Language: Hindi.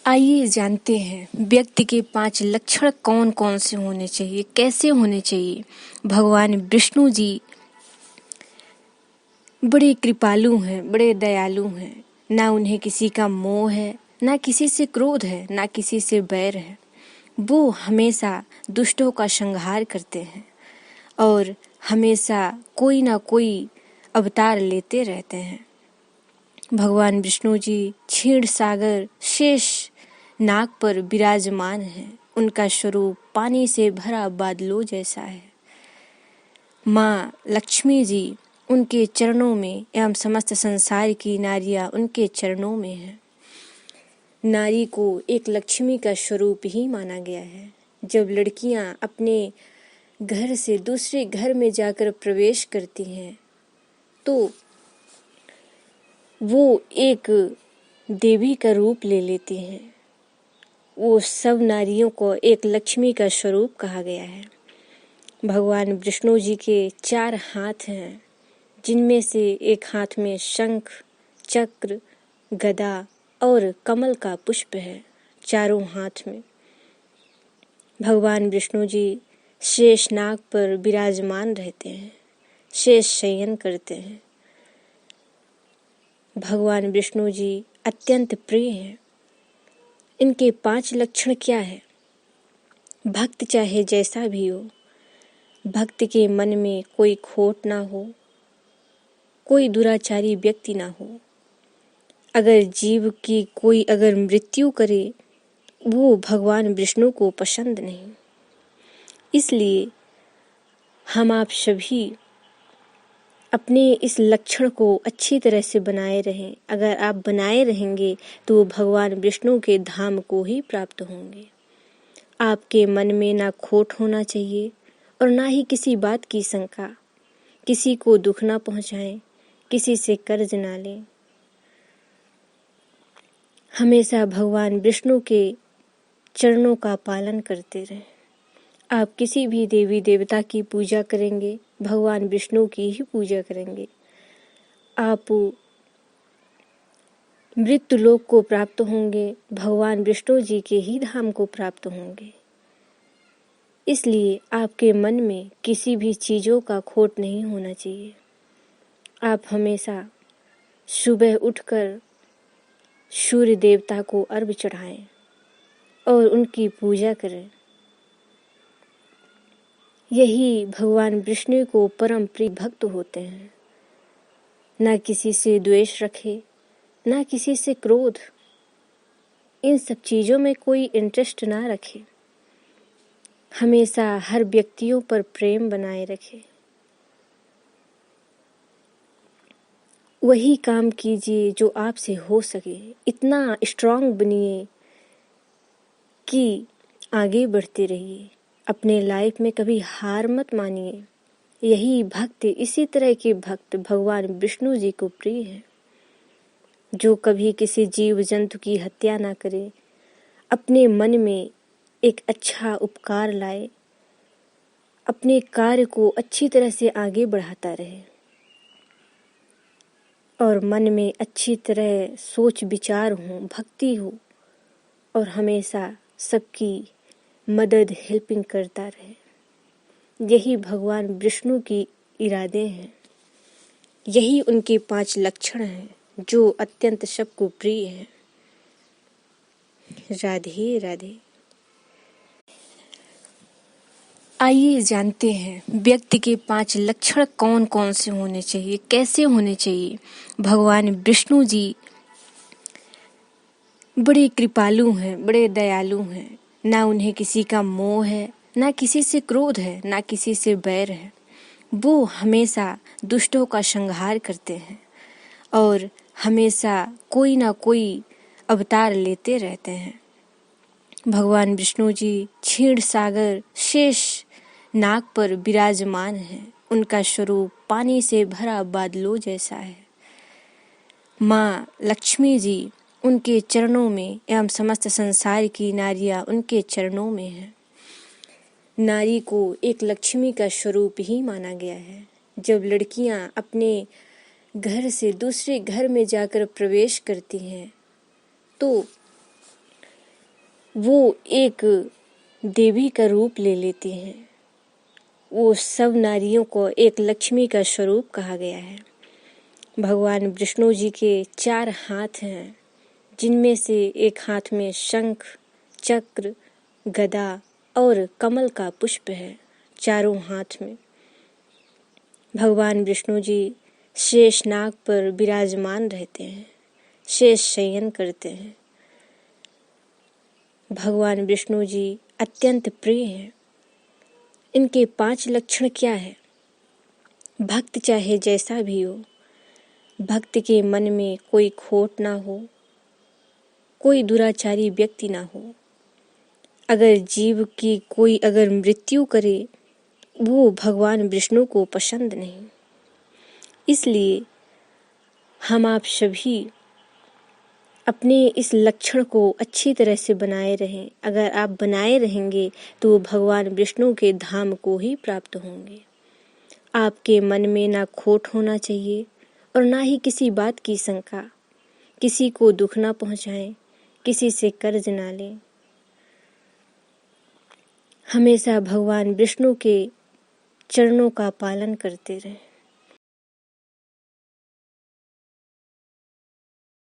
आइए जानते हैं व्यक्ति के 5 लक्षण कौन कौन से होने चाहिए, कैसे होने चाहिए। भगवान विष्णु जी बड़े कृपालु हैं, बड़े दयालु हैं। ना उन्हें किसी का मोह है, ना किसी से क्रोध है, ना किसी से बैर है। वो हमेशा दुष्टों का संहार करते हैं और हमेशा कोई ना कोई अवतार लेते रहते हैं। भगवान विष्णु जी क्षीर सागर शेष नाग पर विराजमान हैं। उनका स्वरूप पानी से भरा बादलों जैसा है। माँ लक्ष्मी जी उनके चरणों में एवं समस्त संसार की नारियां उनके चरणों में हैं। नारी को एक लक्ष्मी का स्वरूप ही माना गया है। जब लड़कियां अपने घर से दूसरे घर में जाकर प्रवेश करती हैं तो वो एक देवी का रूप ले लेती हैं। वो सब नारियों को एक लक्ष्मी का स्वरूप कहा गया है। भगवान विष्णु जी के 4 हाथ हैं, जिनमें से एक हाथ में शंख, चक्र, गदा और कमल का पुष्प है। चारों हाथ में भगवान विष्णु जी शेषनाग पर विराजमान रहते हैं, शेष शयन करते हैं। भगवान विष्णु जी अत्यंत प्रिय हैं। इनके 5 लक्षण क्या है? भक्त चाहे जैसा भी हो, भक्त के मन में कोई खोट ना हो, कोई दुराचारी व्यक्ति ना हो। अगर जीव की कोई अगर मृत्यु करे, वो भगवान विष्णु को पसंद नहीं। इसलिए हम आप सभी अपने इस लक्षण को अच्छी तरह से बनाए रहें। अगर आप बनाए रहेंगे तो भगवान विष्णु के धाम को ही प्राप्त होंगे। आपके मन में ना खोट होना चाहिए और ना ही किसी बात की शंका। किसी को दुख ना पहुंचाएं, किसी से कर्ज ना लें। हमेशा भगवान विष्णु के चरणों का पालन करते रहें। आप किसी भी देवी देवता की पूजा करेंगे, भगवान विष्णु की ही पूजा करेंगे। आप मृत्यु लोक को प्राप्त होंगे, भगवान विष्णु जी के ही धाम को प्राप्त होंगे। इसलिए आपके मन में किसी भी चीज़ों का खोट नहीं होना चाहिए। आप हमेशा सुबह उठकर सूर्य देवता को अर्घ्य चढ़ाएं और उनकी पूजा करें। यही भगवान विष्णु को परम प्रिय भक्त होते हैं। ना किसी से द्वेष रखे, ना किसी से क्रोध। इन सब चीज़ों में कोई इंटरेस्ट ना रखे। हमेशा हर व्यक्तियों पर प्रेम बनाए रखे। वही काम कीजिए जो आपसे हो सके। इतना स्ट्रांग बनिए कि आगे बढ़ते रहिए। अपने लाइफ में कभी हार मत मानिए। यही भक्त, इसी तरह के भक्त भगवान विष्णु जी को प्रिय हैं, जो कभी किसी जीव जंतु की हत्या ना करे, अपने मन में एक अच्छा उपकार लाए, अपने कार्य को अच्छी तरह से आगे बढ़ाता रहे और मन में अच्छी तरह सोच विचार हो, भक्ति हो और हमेशा सबकी मदद हेल्पिंग करता रहे। यही भगवान विष्णु की इरादे हैं। यही उनके 5 लक्षण हैं जो अत्यंत सबको प्रिय हैं। राधे राधे। आइए जानते हैं व्यक्ति के 5 लक्षण कौन कौन से होने चाहिए, कैसे होने चाहिए। भगवान विष्णु जी बड़े कृपालु हैं, बड़े दयालु हैं। ना उन्हें किसी का मोह है, ना किसी से क्रोध है, ना किसी से बैर है। वो हमेशा दुष्टों का संहार करते हैं और हमेशा कोई ना कोई अवतार लेते रहते हैं। भगवान विष्णु जी क्षीर सागर शेष नाग पर विराजमान हैं। उनका स्वरूप पानी से भरा बादलों जैसा है। माँ लक्ष्मी जी उनके चरणों में एवं समस्त संसार की नारियां उनके चरणों में हैं। नारी को एक लक्ष्मी का स्वरूप ही माना गया है। जब लड़कियां अपने घर से दूसरे घर में जाकर प्रवेश करती हैं तो वो एक देवी का रूप ले लेती हैं। वो सब नारियों को एक लक्ष्मी का स्वरूप कहा गया है। भगवान विष्णु जी के 4 हाथ हैं, जिनमें से एक हाथ में शंख, चक्र, गदा और कमल का पुष्प है। चारों हाथ में भगवान विष्णु जी शेषनाग पर विराजमान रहते हैं, शेष शयन करते हैं। भगवान विष्णु जी अत्यंत प्रिय हैं। इनके 5 लक्षण क्या है? भक्त चाहे जैसा भी हो, भक्त के मन में कोई खोट ना हो, कोई दुराचारी व्यक्ति ना हो। अगर जीव की कोई अगर मृत्यु करे, वो भगवान विष्णु को पसंद नहीं। इसलिए हम आप सभी अपने इस लक्षण को अच्छी तरह से बनाए रहें। अगर आप बनाए रहेंगे तो भगवान विष्णु के धाम को ही प्राप्त होंगे। आपके मन में ना खोट होना चाहिए और ना ही किसी बात की शंका। किसी को दुख ना पहुंचाएं, किसी से कर्ज ना लें। हमेशा भगवान विष्णु के चरणों का पालन करते रहें।